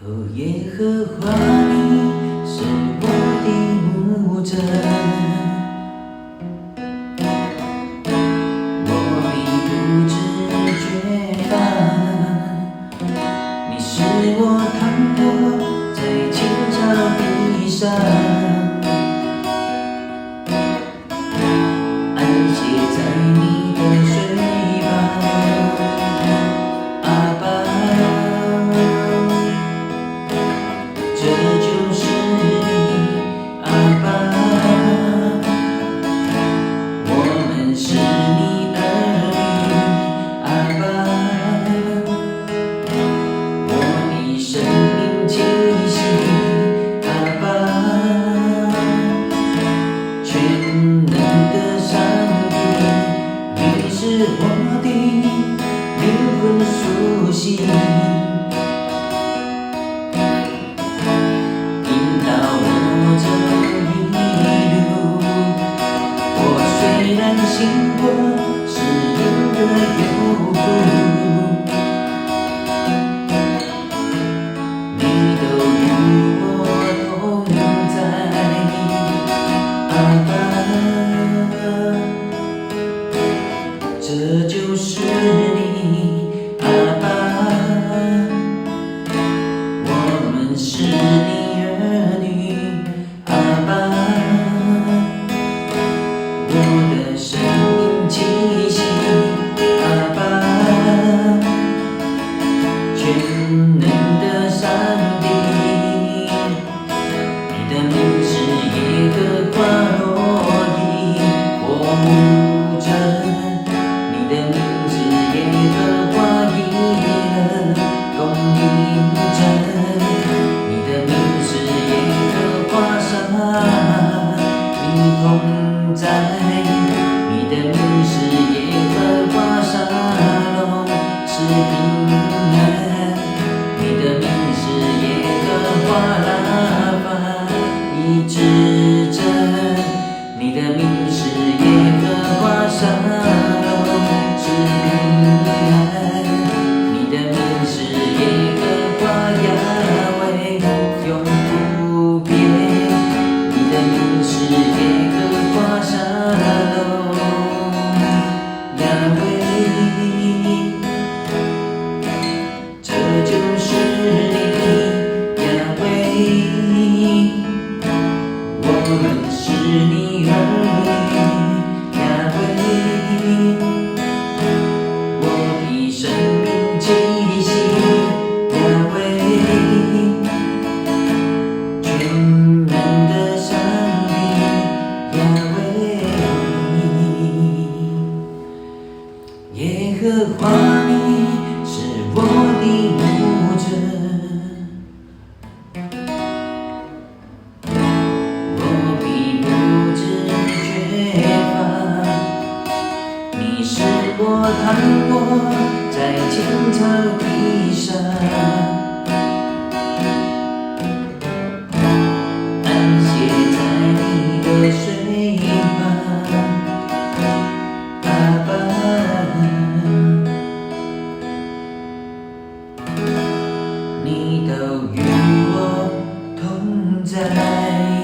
哦，耶和华，你是我的牧者，我必不致缺乏。你使我躺卧在青草地上，安歇在你的水旁。阿爸，这就是你，阿爸，我们是你儿女，阿爸，我的生命气息，阿爸，全能的上帝，你是我的灵魂苏醒。经过适应的忧苦，你都与我同在，阿爸，这就是你，阿爸，我们是你儿女，阿爸，我的生命气息，阿爸，全能的上帝，你的名是耶和华罗伊，我牧者，你的名是耶和华以勒，供应者，你的名是耶和华沙，你同在。你的名是耶和华沙龙，是平安。你的名是耶和华拉法，医治者。你的名是耶和华沙龙，是平安。你的名是耶和华雅威，永不变。你的名是耶和华沙龙。这就是你，雅威，我们是你儿女，雅威，我的生命气息，雅威，全能的上帝，雅威，耶和华你是我的牧者，我必不致缺乏。你使我躺卧在青草地上，安歇在你的水旁，阿爸。你都与我同在。